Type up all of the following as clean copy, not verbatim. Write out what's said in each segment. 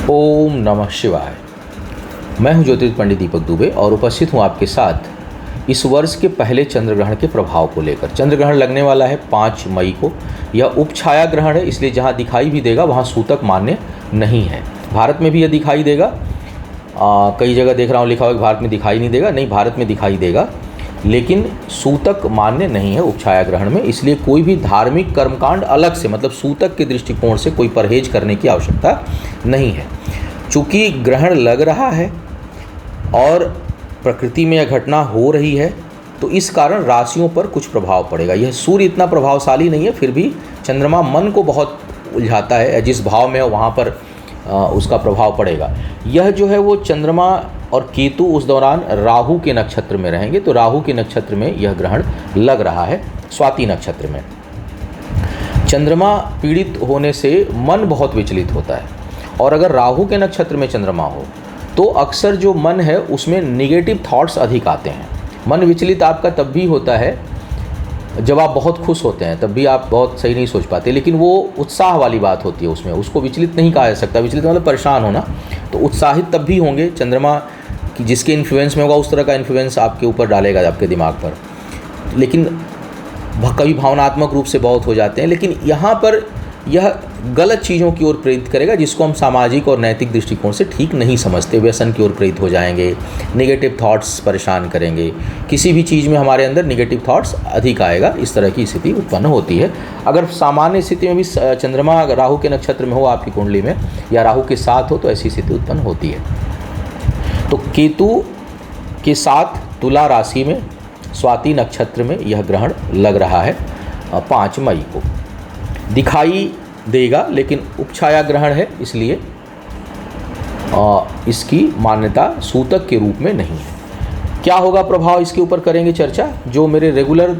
ओम नमः शिवाय। मैं हूं ज्योतिष पंडित दीपक दुबे और उपस्थित हूं आपके साथ इस वर्ष के पहले चंद्र ग्रहण के प्रभाव को लेकर। चंद्र ग्रहण लगने वाला है 5 मई को। यह उपछाया ग्रहण है, इसलिए जहां दिखाई भी देगा वहां सूतक मान्य नहीं है। भारत में भी यह दिखाई देगा। कई जगह देख रहा हूँ लिखा हुआ है भारत में दिखाई नहीं देगा। नहीं, भारत में दिखाई देगा, लेकिन सूतक मान्य नहीं है उपछाया ग्रहण में। इसलिए कोई भी धार्मिक कर्मकांड अलग से, मतलब सूतक के दृष्टिकोण से कोई परहेज करने की आवश्यकता नहीं है। चूँकि ग्रहण लग रहा है और प्रकृति में यह घटना हो रही है, तो इस कारण राशियों पर कुछ प्रभाव पड़ेगा। यह सूर्य इतना प्रभावशाली नहीं है, फिर भी चंद्रमा मन को बहुत उलझाता है। जिस भाव में वहाँ पर उसका प्रभाव पड़ेगा। यह जो है वो चंद्रमा और केतु उस दौरान राहु के नक्षत्र में रहेंगे, तो राहु के नक्षत्र में यह ग्रहण लग रहा है, स्वाति नक्षत्र में। चंद्रमा पीड़ित होने से मन बहुत विचलित होता है, और अगर राहु के नक्षत्र में चंद्रमा हो तो अक्सर जो मन है उसमें निगेटिव थॉट्स अधिक आते हैं। मन विचलित आपका तब भी होता है जब आप बहुत खुश होते हैं, तब भी आप बहुत सही नहीं सोच पाते, लेकिन वो उत्साह वाली बात होती है उसमें, उसको विचलित नहीं कहा जा सकता। विचलित मतलब परेशान होना। तो उत्साहित तब भी होंगे। चंद्रमा की जिसके इन्फ्लुएंस में होगा उस तरह का इन्फ्लुएंस आपके ऊपर डालेगा, आपके दिमाग पर, लेकिन कभी भावनात्मक रूप से बहुत हो जाते हैं। लेकिन यहाँ पर यह गलत चीज़ों की ओर प्रेरित करेगा, जिसको हम सामाजिक और नैतिक दृष्टिकोण से ठीक नहीं समझते। व्यसन की ओर प्रेरित हो जाएंगे, नेगेटिव थॉट्स परेशान करेंगे, किसी भी चीज़ में हमारे अंदर नेगेटिव थॉट्स अधिक आएगा। इस तरह की स्थिति उत्पन्न होती है। अगर सामान्य स्थिति में भी चंद्रमा राहु के नक्षत्र में हो आपकी कुंडली में, या राहु के साथ हो, तो ऐसी स्थिति उत्पन्न होती है। तो केतु के साथ तुला राशि में स्वाति नक्षत्र में यह ग्रहण लग रहा है 5 मई को। दिखाई देगा, लेकिन उपछाया ग्रहण है, इसलिए इसकी मान्यता सूतक के रूप में नहीं है। क्या होगा प्रभाव, इसके ऊपर करेंगे चर्चा। जो मेरे रेगुलर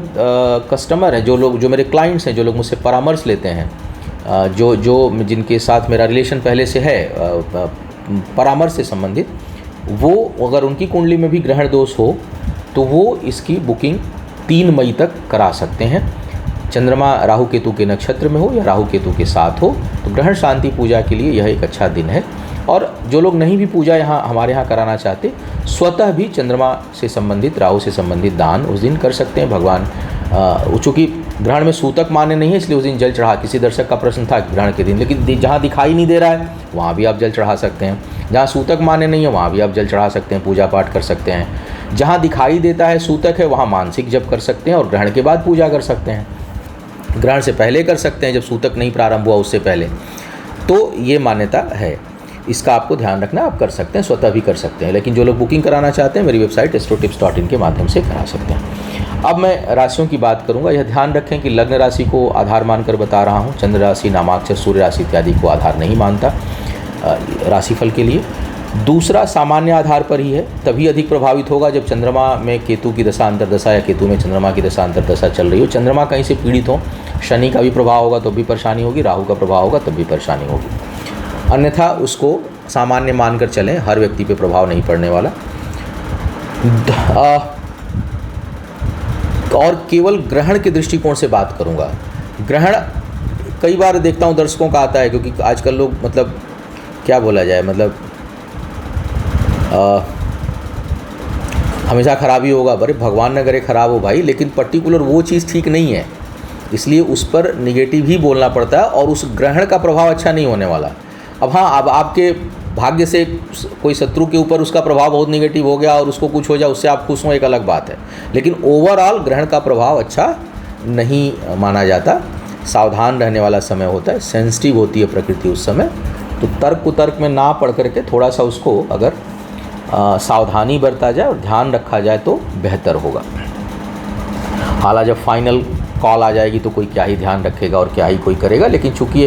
कस्टमर हैं, जो मेरे क्लाइंट्स हैं, जो लोग मुझसे परामर्श लेते हैं, जिनके साथ मेरा रिलेशन पहले से है परामर्श से संबंधित, वो अगर उनकी कुंडली में भी ग्रहण दोष हो तो वो इसकी बुकिंग 3 मई तक करा सकते हैं। चंद्रमा राहु केतु के नक्षत्र में हो या राहु केतु के साथ हो, तो ग्रहण शांति पूजा के लिए यह एक अच्छा दिन है। और जो लोग नहीं भी पूजा हमारे यहाँ कराना चाहते, स्वतः भी चंद्रमा से संबंधित, राहु से संबंधित दान उस दिन कर सकते हैं। भगवान चूँकि ग्रहण में सूतक मान्य नहीं है, इसलिए उस दिन जल चढ़ा, किसी दर्शक का प्रश्न था ग्रहण के दिन, लेकिन जहाँ दिखाई नहीं दे रहा है वहाँ भी आप जल चढ़ा सकते हैं। जहाँ सूतक मान्य नहीं है वहाँ भी आप जल चढ़ा सकते हैं, पूजा पाठ कर सकते हैं। जहाँ दिखाई देता है सूतक है वहाँ मानसिक जप कर सकते हैं और ग्रहण के बाद पूजा कर सकते हैं। ग्रहण से पहले कर सकते हैं, जब सूतक नहीं प्रारंभ हुआ उससे पहले। तो ये मान्यता है, इसका आपको ध्यान रखना। आप कर सकते हैं, स्वतः भी कर सकते हैं, लेकिन जो लोग बुकिंग कराना चाहते हैं मेरी वेबसाइट astrotips.in के माध्यम से करा सकते हैं। अब मैं राशियों की बात करूंगा। यह ध्यान रखें कि लग्न राशि को आधार मानकर बता रहा हूं। चंद्र राशि, नामाक्षर, सूर्य राशि इत्यादि को आधार नहीं मानता राशिफल के लिए। दूसरा, सामान्य आधार पर ही है, तभी अधिक प्रभावित होगा जब चंद्रमा में केतु की दशा अंतर्दशा या केतु में चंद्रमा की दशा अंतर्दशा चल रही हो। चंद्रमा कहीं से पीड़ित हो, शनि का भी प्रभाव होगा तो भी परेशानी होगी, राहु का प्रभाव होगा तब भी परेशानी होगी। अन्यथा उसको सामान्य मानकर चलें, हर व्यक्ति पे प्रभाव नहीं पड़ने वाला। और केवल ग्रहण के दृष्टिकोण से बात करूंगा। ग्रहण कई बार देखता हूं दर्शकों का आता है, क्योंकि आजकल लोग, मतलब क्या बोला जाए, मतलब हमेशा खराबी होगा। अरे भगवान न करे खराब हो भाई, लेकिन पर्टिकुलर वो चीज़ ठीक नहीं है, इसलिए उस पर निगेटिव ही बोलना पड़ता है और उस ग्रहण का प्रभाव अच्छा नहीं होने वाला। अब हाँ, अब आपके भाग्य से कोई शत्रु के ऊपर उसका प्रभाव बहुत निगेटिव हो गया और उसको कुछ हो जाए, उससे आप खुश हो, एक अलग बात है, लेकिन ओवरऑल ग्रहण का प्रभाव अच्छा नहीं माना जाता। सावधान रहने वाला समय होता है, सेंसिटिव होती है प्रकृति उस समय। तो तर्क कुतर्क में ना पढ़ करके थोड़ा सा उसको अगर सावधानी बरता जाए और ध्यान रखा जाए तो बेहतर होगा। हालांकि जब फाइनल कॉल आ जाएगी तो कोई क्या ही ध्यान रखेगा और क्या ही कोई करेगा, लेकिन चूंकि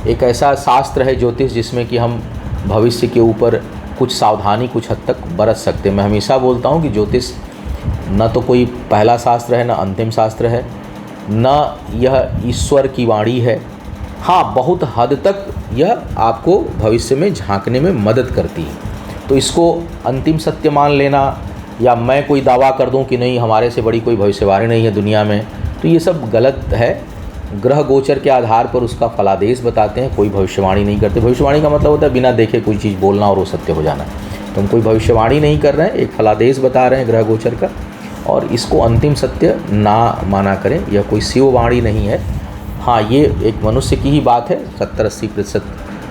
एक ऐसा शास्त्र है ज्योतिष जिसमें कि हम भविष्य के ऊपर कुछ सावधानी कुछ हद तक बरत सकते हैं। मैं हमेशा बोलता हूँ कि ज्योतिष न तो कोई पहला शास्त्र है, न अंतिम शास्त्र है, न यह ईश्वर की वाणी है। हाँ, बहुत हद तक यह आपको भविष्य में झांकने में मदद करती है। तो इसको अंतिम सत्य मान लेना, या मैं कोई दावा कर दूं कि नहीं हमारे से बड़ी कोई भविष्यवाणी नहीं है दुनिया में, तो ये सब गलत है। ग्रह गोचर के आधार पर उसका फलादेश बताते हैं, कोई भविष्यवाणी नहीं करते। भविष्यवाणी का मतलब होता है बिना देखे कोई चीज़ बोलना और वो सत्य हो जाना। तो हम कोई भविष्यवाणी नहीं कर रहे हैं, एक फलादेश बता रहे हैं ग्रह गोचर का, और इसको अंतिम सत्य ना माना करें। यह कोई शिववाणी नहीं है। हाँ, ये एक मनुष्य की ही बात है, 70-80%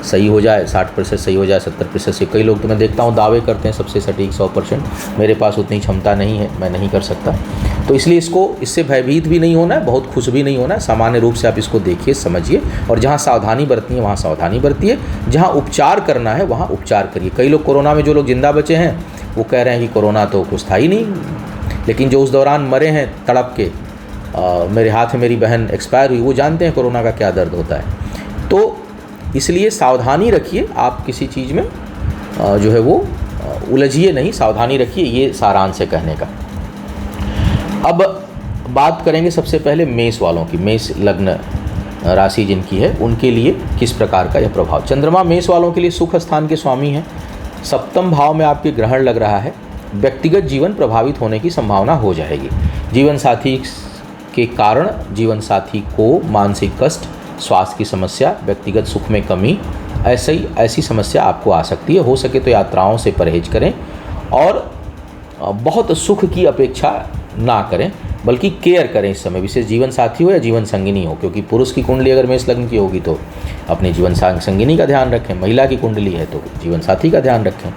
सही हो जाए, 60% सही हो जाए, 70% से। कई लोग तो मैं देखता हूँ दावे करते हैं सबसे सटीक 100%। मेरे पास उतनी क्षमता नहीं है, मैं नहीं कर सकता। तो इसलिए इससे भयभीत भी नहीं होना है, बहुत खुश भी नहीं होना है। सामान्य रूप से आप इसको देखिए, समझिए, और जहाँ सावधानी बरतनी है वहाँ सावधानी बरतिए, जहाँ उपचार करना है वहाँ उपचार करिए। कई लोग कोरोना में जो लोग जिंदा बचे हैं वो कह रहे हैं कि कोरोना तो कुछ था ही नहीं, लेकिन जो उस दौरान मरे हैं तड़प के, मेरे हाथ में मेरी बहन एक्सपायर हुई, वो जानते हैं कोरोना का क्या दर्द होता है। तो इसलिए सावधानी रखिए, आप किसी चीज़ में जो है वो उलझिए नहीं, सावधानी रखिए, ये सारांश है कहने का। अब बात करेंगे सबसे पहले मेष वालों की। मेष लग्न राशि जिनकी है उनके लिए किस प्रकार का यह प्रभाव। चंद्रमा मेष वालों के लिए सुख स्थान के स्वामी हैं, सप्तम भाव में आपके ग्रहण लग रहा है। व्यक्तिगत जीवन प्रभावित होने की संभावना हो जाएगी। जीवन साथी के कारण जीवन साथी को मानसिक कष्ट, स्वास्थ्य की समस्या, व्यक्तिगत सुख में कमी, ऐसी समस्या आपको आ सकती है। हो सके तो यात्राओं से परहेज करें और बहुत सुख की अपेक्षा ना करें, बल्कि केयर करें इस समय, विशेष जीवन साथी हो या जीवन संगिनी हो। क्योंकि पुरुष की कुंडली अगर मेष लग्न की होगी तो अपने जीवन संगिनी का ध्यान रखें, महिला की कुंडली है तो जीवन साथी का ध्यान रखें।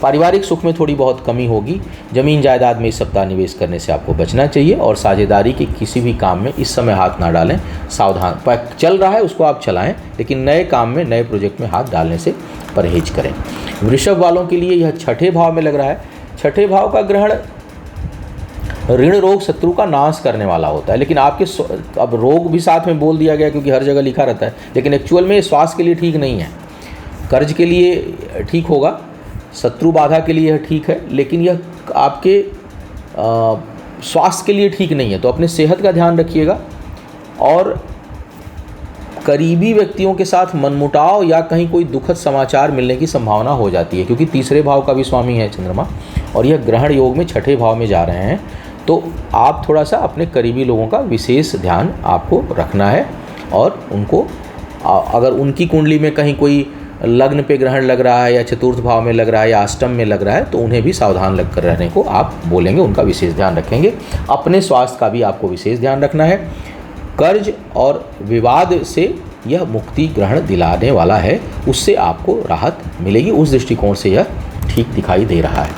पारिवारिक सुख में थोड़ी बहुत कमी होगी। जमीन जायदाद में इस सप्ताह निवेश करने से आपको बचना चाहिए और साझेदारी के किसी भी काम में इस समय हाथ ना डालें। सावधान, चल रहा है उसको आप चलाएं, लेकिन नए काम में, नए प्रोजेक्ट में हाथ डालने से परहेज करें। वृषभ वालों के लिए यह छठे भाव में लग रहा है। छठे भाव का ग्रहण ऋण रोग शत्रु का नाश करने वाला होता है, लेकिन आपके अब रोग भी साथ में बोल दिया गया क्योंकि हर जगह लिखा रहता है, लेकिन एक्चुअल में स्वास्थ्य के लिए ठीक नहीं है। कर्ज के लिए ठीक होगा, शत्रु बाधा के लिए यह ठीक है, लेकिन यह आपके स्वास्थ्य के लिए ठीक नहीं है। तो अपने सेहत का ध्यान रखिएगा और करीबी व्यक्तियों के साथ मनमुटाव या कहीं कोई दुखद समाचार मिलने की संभावना हो जाती है, क्योंकि तीसरे भाव का भी स्वामी है चंद्रमा और यह ग्रहण योग में छठे भाव में जा रहे हैं। तो आप थोड़ा सा अपने करीबी लोगों का विशेष ध्यान आपको रखना है और उनको, अगर उनकी कुंडली में कहीं कोई लग्न पे ग्रहण लग रहा है या चतुर्थ भाव में लग रहा है या अष्टम में लग रहा है तो उन्हें भी सावधान लग कर रहने को आप बोलेंगे, उनका विशेष ध्यान रखेंगे। अपने स्वास्थ्य का भी आपको विशेष ध्यान रखना है। कर्ज और विवाद से यह मुक्ति ग्रहण दिलाने वाला है, उससे आपको राहत मिलेगी। उस दृष्टिकोण से यह ठीक दिखाई दे रहा है।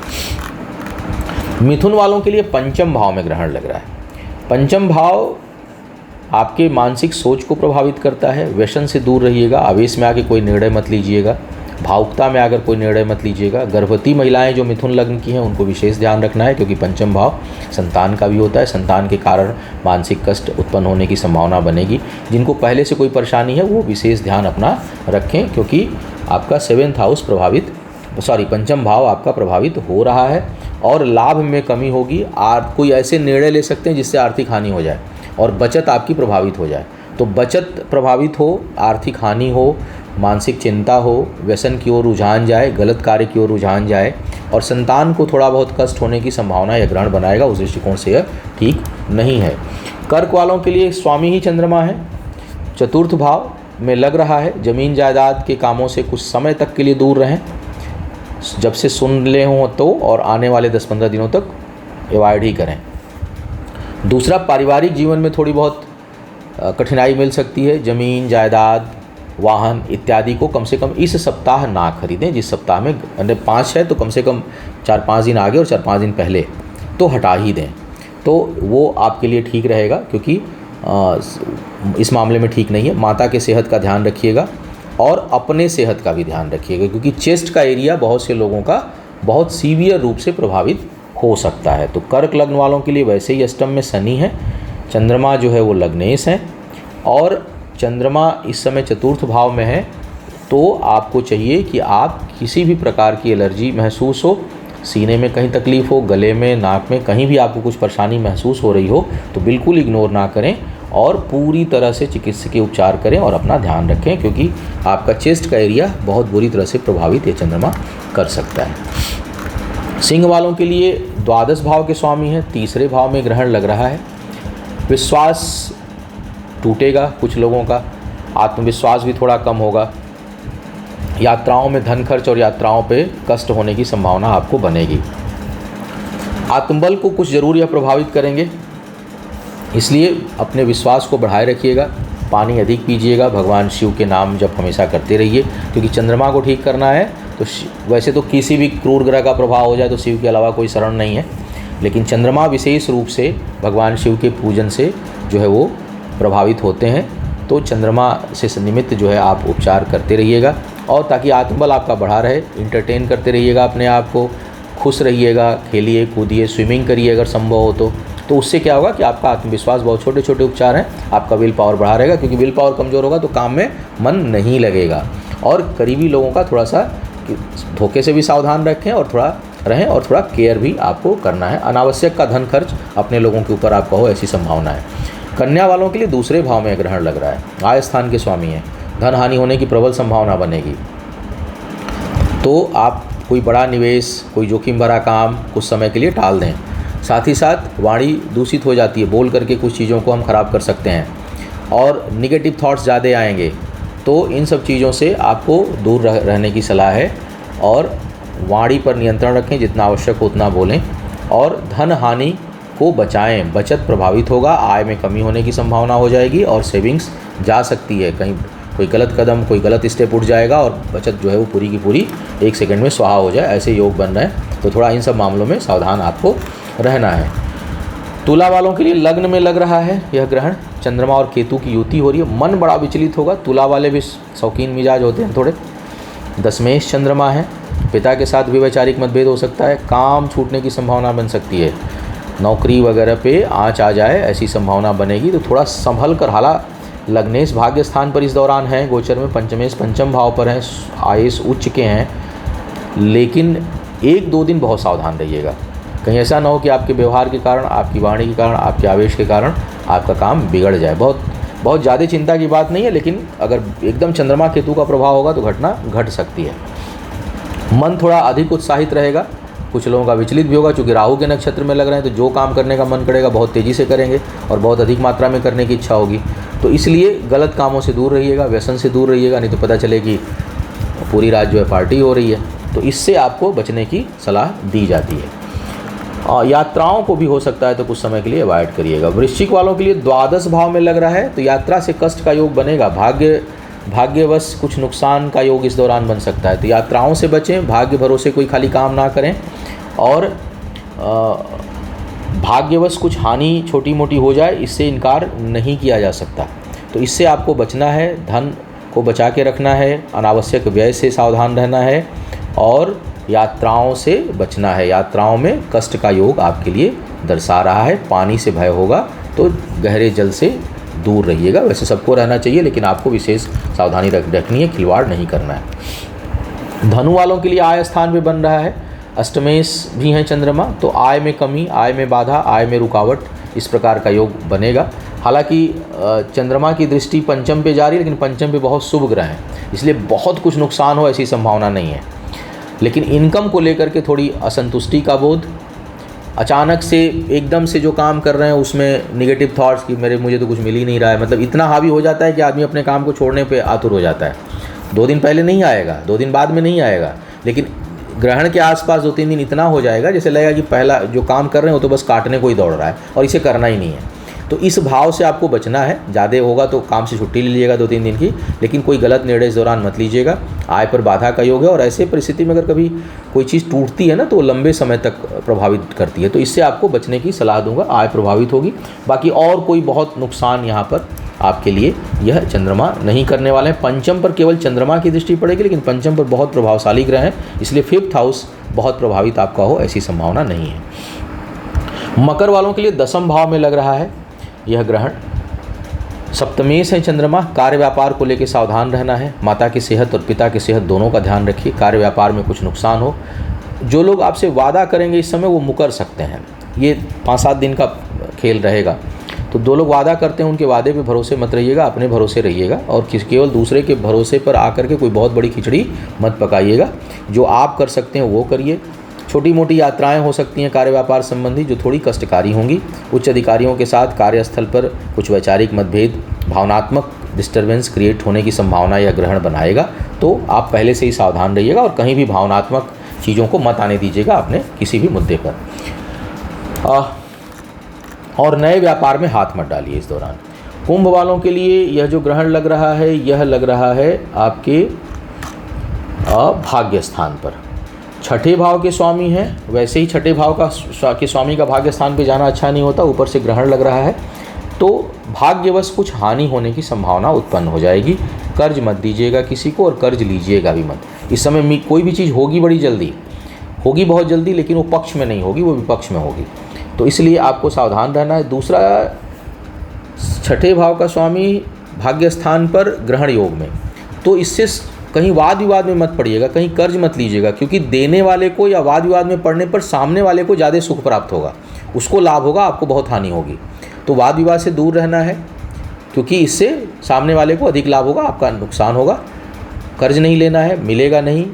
मिथुन वालों के लिए पंचम भाव में ग्रहण लग रहा है। पंचम भाव आपके मानसिक सोच को प्रभावित करता है। व्यसन से दूर रहिएगा, आवेश में आके कोई निर्णय मत लीजिएगा, भावुकता में आकर कोई निर्णय मत लीजिएगा। गर्भवती महिलाएं जो मिथुन लग्न की हैं उनको विशेष ध्यान रखना है, क्योंकि पंचम भाव संतान का भी होता है। संतान के कारण मानसिक कष्ट उत्पन्न होने की संभावना बनेगी। जिनको पहले से कोई परेशानी है वो विशेष ध्यान अपना रखें, क्योंकि आपका पंचम भाव आपका प्रभावित हो रहा है और लाभ में कमी होगी। कोई ऐसे निर्णय ले सकते हैं जिससे आर्थिक हानि हो जाए और बचत आपकी प्रभावित हो जाए। तो बचत प्रभावित हो, आर्थिक हानि हो, मानसिक चिंता हो, व्यसन की ओर रुझान जाए, गलत कार्य की ओर रुझान जाए और संतान को थोड़ा बहुत कष्ट होने की संभावना यह ग्रहण बनाएगा। उस दृष्टिकोण से यह ठीक नहीं है। कर्क वालों के लिए स्वामी ही चंद्रमा है, चतुर्थ भाव में लग रहा है। जमीन जायदाद के कामों से कुछ समय तक के लिए दूर रहें, जब से सुन ले हों तो, और आने वाले 10-15 दिनों तक अवॉइड ही करें। दूसरा, पारिवारिक जीवन में थोड़ी बहुत कठिनाई मिल सकती है। जमीन जायदाद, वाहन इत्यादि को कम से कम इस सप्ताह ना खरीदें। जिस सप्ताह में 5 है तो कम से कम 4-5 दिन आगे और 4-5 दिन पहले तो हटा ही दें, तो वो आपके लिए ठीक रहेगा, क्योंकि इस मामले में ठीक नहीं है। माता के सेहत का ध्यान रखिएगा और अपने सेहत का भी ध्यान रखिएगा, क्योंकि चेस्ट का एरिया बहुत से लोगों का बहुत सीवियर रूप से प्रभावित हो सकता है। तो कर्क लग्न वालों के लिए वैसे ही अष्टम में शनि है, चंद्रमा जो है वो लग्नेश है और चंद्रमा इस समय चतुर्थ भाव में है। तो आपको चाहिए कि आप किसी भी प्रकार की एलर्जी महसूस हो, सीने में कहीं तकलीफ़ हो, गले में, नाक में कहीं भी आपको कुछ परेशानी महसूस हो रही हो तो बिल्कुल इग्नोर ना करें और पूरी तरह से चिकित्सकीय उपचार करें और अपना ध्यान रखें, क्योंकि आपका चेस्ट का एरिया बहुत बुरी तरह से प्रभावित ये चंद्रमा कर सकता है। सिंह वालों के लिए द्वादश भाव के स्वामी हैं, तीसरे भाव में ग्रहण लग रहा है। विश्वास टूटेगा, कुछ लोगों का आत्मविश्वास भी थोड़ा कम होगा, यात्राओं में धन खर्च और यात्राओं पे कष्ट होने की संभावना आपको बनेगी। आत्मबल को कुछ ज़रूर यह प्रभावित करेंगे, इसलिए अपने विश्वास को बढ़ाए रखिएगा, पानी अधिक पीजिएगा, भगवान शिव के नाम जप हमेशा करते रहिए, क्योंकि चंद्रमा को ठीक करना है। तो वैसे तो किसी भी क्रूर ग्रह का प्रभाव हो जाए तो शिव के अलावा कोई शरण नहीं है, लेकिन चंद्रमा विशेष रूप से भगवान शिव के पूजन से जो है वो प्रभावित होते हैं। तो चंद्रमा से निमित्त जो है आप उपचार करते रहिएगा, और ताकि आत्मबल आपका बढ़ा रहे, इंटरटेन करते रहिएगा अपने आप को, खुश रहिएगा, खेलिए कूदिए, स्विमिंग करिए अगर संभव हो तो उससे क्या होगा कि आपका आत्मविश्वास, बहुत छोटे छोटे उपचार हैं, आपका विल पावर बढ़ा रहेगा, क्योंकि विल पावर कमज़ोर होगा तो काम में मन नहीं लगेगा। और करीबी लोगों का थोड़ा सा धोखे से भी सावधान रखें और थोड़ा रहें, और थोड़ा केयर भी आपको करना है। अनावश्यक का धन खर्च अपने लोगों के ऊपर आपका हो, ऐसी संभावना है। कन्या वालों के लिए दूसरे भाव में ग्रहण लग रहा है, आय स्थान के स्वामी हैं, धन हानि होने की प्रबल संभावना बनेगी। तो आप कोई बड़ा निवेश, कोई जोखिम भरा काम कुछ समय के लिए टाल दें। साथ ही साथ वाणी दूषित हो जाती है, बोल करके कुछ चीज़ों को हम ख़राब कर सकते हैं, और निगेटिव थॉट्स ज़्यादा आएंगे। तो इन सब चीज़ों से आपको दूर रहने की सलाह है, और वाणी पर नियंत्रण रखें, जितना आवश्यक हो उतना बोलें, और धन हानि को बचाएं। बचत प्रभावित होगा, आय में कमी होने की संभावना हो जाएगी, और सेविंग्स जा सकती है, कहीं कोई गलत कदम, कोई गलत स्टेप उठ जाएगा और बचत जो है वो पूरी की पूरी 1 सेकंड में स्वाहा हो जाए, ऐसे योग बन रहे हैं। तो थोड़ा इन सब मामलों में सावधान आपको रहना है। तुला वालों के लिए लग्न में लग रहा है यह ग्रहण, चंद्रमा और केतु की युति हो रही है, मन बड़ा विचलित होगा। तुला वाले भी शौकीन मिजाज होते हैं थोड़े। दशमेश चंद्रमा है, पिता के साथ भी वैचारिक मतभेद हो सकता है, काम छूटने की संभावना बन सकती है, नौकरी वगैरह पे आँच आ जाए ऐसी संभावना बनेगी। तो थोड़ा संभल कर, हालांकि लग्नेश भाग्य स्थान पर इस दौरान है, गोचर में पंचमेश पंचम भाव पर हैं, आयुष उच्च के हैं, लेकिन 1-2 दिन बहुत सावधान रहिएगा। कहीं ऐसा ना हो कि आपके व्यवहार के कारण, आपकी वाणी के कारण, आपके आवेश के कारण आपका काम बिगड़ जाए। बहुत ज़्यादा चिंता की बात नहीं है, लेकिन अगर एकदम चंद्रमा केतु का प्रभाव होगा तो घटना घट सकती है। मन थोड़ा अधिक उत्साहित रहेगा, कुछ लोगों का विचलित भी होगा, चूँकि राहु के नक्षत्र में लग रहे हैं, तो जो काम करने का मन करेगा बहुत तेज़ी से करेंगे और बहुत अधिक मात्रा में करने की इच्छा होगी। तो इसलिए गलत कामों से दूर रहिएगा, व्यसन से दूर रहिएगा, नहीं तो पता चले कि पूरी रात जो है पार्टी हो रही है। तो इससे आपको बचने की सलाह दी जाती है। यात्राओं को भी हो सकता है तो कुछ समय के लिए अवॉइड करिएगा। वृश्चिक वालों के लिए द्वादश भाव में लग रहा है, तो यात्रा से कष्ट का योग बनेगा, भाग्यवश कुछ नुकसान का योग इस दौरान बन सकता है। तो यात्राओं से बचें, भाग्य भरोसे कोई खाली काम ना करें, और भाग्यवश कुछ हानि छोटी मोटी हो जाए, इससे इनकार नहीं किया जा सकता। तो इससे आपको बचना है, धन को बचा के रखना है, अनावश्यक व्यय से सावधान रहना है, और यात्राओं से बचना है। यात्राओं में कष्ट का योग आपके लिए दर्शा रहा है, पानी से भय होगा, तो गहरे जल से दूर रहिएगा। वैसे सबको रहना चाहिए, लेकिन आपको विशेष सावधानी रखनी है, खिलवाड़ नहीं करना है। धनु वालों के लिए आय स्थान में बन रहा है, अष्टमेश भी हैं चंद्रमा, तो आय में कमी, आय में बाधा, आय में रुकावट, इस प्रकार का योग बनेगा। हालांकि चंद्रमा की दृष्टि पंचम पे जा रही है, लेकिन पंचम पे बहुत शुभ ग्रह हैं, इसलिए बहुत कुछ नुकसान हो ऐसी संभावना नहीं है। लेकिन इनकम को लेकर के थोड़ी असंतुष्टि का बोध, अचानक से एकदम से जो काम कर रहे हैं उसमें निगेटिव थॉट्स कि मुझे तो कुछ मिल ही नहीं रहा है, मतलब इतना हावी हो जाता है कि आदमी अपने काम को छोड़ने पे आतुर हो जाता है। 2 दिन पहले नहीं आएगा, 2 दिन बाद में नहीं आएगा, लेकिन ग्रहण के आसपास 2-3 दिन इतना हो जाएगा जैसे लगेगा कि पहला जो काम कर रहे हैं वो तो बस काटने को ही दौड़ रहा है और इसे करना ही नहीं है। तो इस भाव से आपको बचना है। ज़्यादा होगा तो काम से छुट्टी ले लीजिएगा 2-3 दिन की, लेकिन कोई गलत निर्णय इस दौरान मत लीजिएगा। आय पर बाधा का योग है, और ऐसे परिस्थिति में अगर कभी कोई चीज़ टूटती है ना तो वो लंबे समय तक प्रभावित करती है, तो इससे आपको बचने की सलाह दूंगा। आय प्रभावित होगी, बाकी और कोई बहुत नुकसान यहाँ पर आपके लिए यह चंद्रमा नहीं करने वाले हैं। पंचम पर केवल चंद्रमा की दृष्टि पड़ेगी, लेकिन पंचम पर बहुत प्रभावशाली ग्रह हैं, इसलिए 5th हाउस बहुत प्रभावित आपका हो ऐसी संभावना नहीं है। मकर वालों के लिए 10वें भाव में लग रहा है यह ग्रहण, सप्तमेश है चंद्रमा, कार्य व्यापार को लेकर सावधान रहना है। माता की सेहत और पिता की सेहत दोनों का ध्यान रखिए। कार्य व्यापार में कुछ नुकसान हो, जो लोग आपसे वादा करेंगे इस समय वो मुकर सकते हैं। ये 5-7 दिन का खेल रहेगा, तो 2 लोग वादा करते हैं उनके वादे पे भरोसे मत रहिएगा, अपने भरोसे रहिएगा, और केवल दूसरे के भरोसे पर आकर के कोई बहुत बड़ी खिचड़ी मत पकाइएगा। जो आप कर सकते हैं वो करिए। छोटी मोटी यात्राएं हो सकती हैं कार्य व्यापार संबंधी, जो थोड़ी कष्टकारी होंगी। उच्च अधिकारियों के साथ कार्यस्थल पर कुछ वैचारिक मतभेद भावनात्मक डिस्टर्बेंस क्रिएट होने की संभावना यह ग्रहण बनाएगा। तो आप पहले से ही सावधान रहिएगा और कहीं भी भावनात्मक चीज़ों को मत आने दीजिएगा अपने किसी भी मुद्दे पर। और नए व्यापार में हाथ मत डालिए इस दौरान। कुंभ वालों के लिए यह जो ग्रहण लग रहा है, यह लग रहा है आपके भाग्य स्थान पर। छठे भाव के स्वामी हैं, वैसे ही छठे भाव के स्वामी का भाग्य स्थान पे जाना अच्छा नहीं होता, ऊपर से ग्रहण लग रहा है तो भाग्यवश कुछ हानि होने की संभावना उत्पन्न हो जाएगी। कर्ज मत दीजिएगा किसी को और कर्ज लीजिएगा भी मत। इस समय कोई भी चीज़ होगी बड़ी जल्दी, होगी बहुत जल्दी, लेकिन वो पक्ष में नहीं होगी, वो विपक्ष में होगी, तो इसलिए आपको सावधान रहना है। दूसरा, छठे भाव का स्वामी भाग्य स्थान पर ग्रहण योग में, तो इससे कहीं वाद विवाद में मत पड़िएगा, कहीं कर्ज मत लीजिएगा, क्योंकि देने वाले को या वाद विवाद में पड़ने पर सामने वाले को ज़्यादा सुख प्राप्त होगा, उसको लाभ होगा, आपको बहुत हानि होगी। तो वाद विवाद से दूर रहना है, क्योंकि इससे सामने वाले को अधिक लाभ होगा, आपका नुकसान होगा। कर्ज नहीं लेना है, मिलेगा नहीं,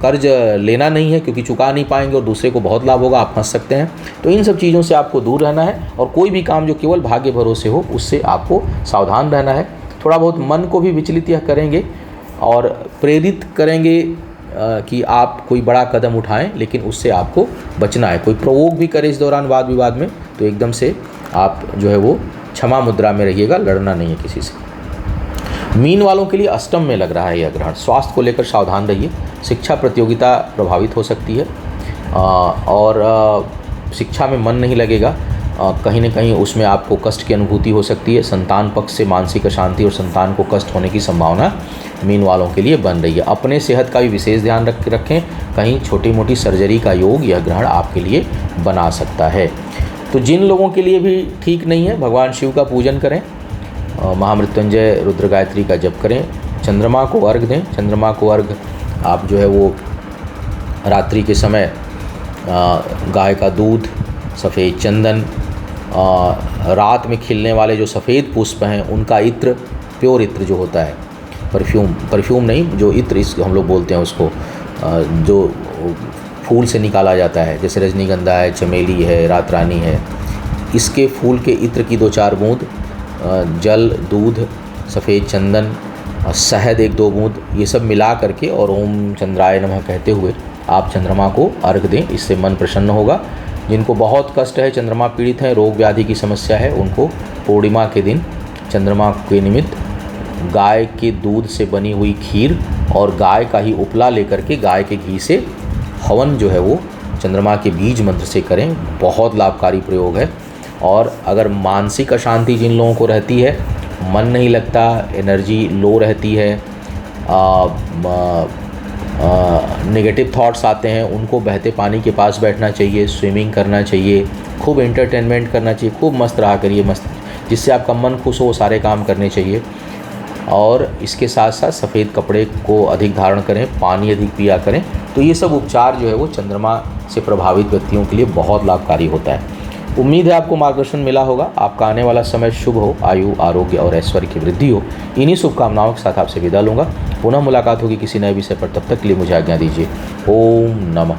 कर्ज लेना नहीं है क्योंकि चुका नहीं पाएंगे और दूसरे को बहुत लाभ होगा, आप फंस सकते हैं। तो इन सब चीज़ों से आपको दूर रहना है और कोई भी काम जो केवल भाग्य भरोसे हो उससे आपको सावधान रहना है। थोड़ा बहुत मन को भी विचलित यह करेंगे और प्रेरित करेंगे कि आप कोई बड़ा कदम उठाएं, लेकिन उससे आपको बचना है। कोई प्रोवोक भी करे इस दौरान वाद विवाद में तो एकदम से आप जो है वो क्षमा मुद्रा में रहिएगा, लड़ना नहीं है किसी से। मीन वालों के लिए अष्टम में लग रहा है यह ग्रहण, स्वास्थ्य को लेकर सावधान रहिए। शिक्षा प्रतियोगिता प्रभावित हो सकती है और शिक्षा में मन नहीं लगेगा, कहीं न कहीं उसमें आपको कष्ट की अनुभूति हो सकती है। संतान पक्ष से मानसिक अशांति और संतान को कष्ट होने की संभावना मीन वालों के लिए बन रही है। अपने सेहत का भी विशेष ध्यान रखें, कहीं छोटी मोटी सर्जरी का योग यह ग्रहण आपके लिए बना सकता है। तो जिन लोगों के लिए भी ठीक नहीं है, भगवान शिव का पूजन करें, महामृत्युंजय रुद्र गायत्री का जप करें, चंद्रमा को अर्घ दें। चंद्रमा को अर्घ आप जो है वो रात्रि के समय गाय का दूध, सफ़ेद चंदन, रात में खिलने वाले जो सफ़ेद पुष्प हैं उनका इत्र, प्योर इत्र जो होता है, परफ्यूम नहीं, जो इत्र इस हम लोग बोलते हैं उसको, जो फूल से निकाला जाता है, जैसे रजनीगंधा है, चमेली है, रात रानी है, इसके फूल के इत्र की 2-4 बूंद, जल, दूध, सफ़ेद चंदन, शहद 1-2 बूंद, ये सब मिला करके और ओम चंद्राय नमः कहते हुए आप चंद्रमा को अर्घ दें। इससे मन प्रसन्न होगा। जिनको बहुत कष्ट है, चंद्रमा पीड़ित हैं, रोग व्याधि की समस्या है, उनको पूर्णिमा के दिन चंद्रमा के निमित्त गाय के दूध से बनी हुई खीर और गाय का ही उपला लेकर के गाय के घी से हवन जो है वो चंद्रमा के बीज मंत्र से करें। बहुत लाभकारी प्रयोग है। और अगर मानसिक अशांति जिन लोगों को रहती है, मन नहीं लगता, एनर्जी लो रहती है, नेगेटिव थॉट्स आते हैं, उनको बहते पानी के पास बैठना चाहिए, स्विमिंग करना चाहिए, खूब एंटरटेनमेंट करना चाहिए, खूब मस्त रहा करिए, मस्त, जिससे आपका मन खुश हो, वो सारे काम करने चाहिए। और इसके साथ साथ सफ़ेद कपड़े को अधिक धारण करें, पानी अधिक पिया करें। तो ये सब उपचार जो है वो चंद्रमा से प्रभावित व्यक्तियों के लिए बहुत लाभकारी होता है। उम्मीद है आपको मार्गदर्शन मिला होगा। आपका आने वाला समय शुभ हो, आयु, आरोग्य और ऐश्वर्य की वृद्धि हो। इन्हीं शुभकामनाओं के साथ आपसे विदा लूँगा। पुनः मुलाकात होगी किसी नए विषय पर, तब तक के लिए मुझे आज्ञा दीजिए। ओम नमः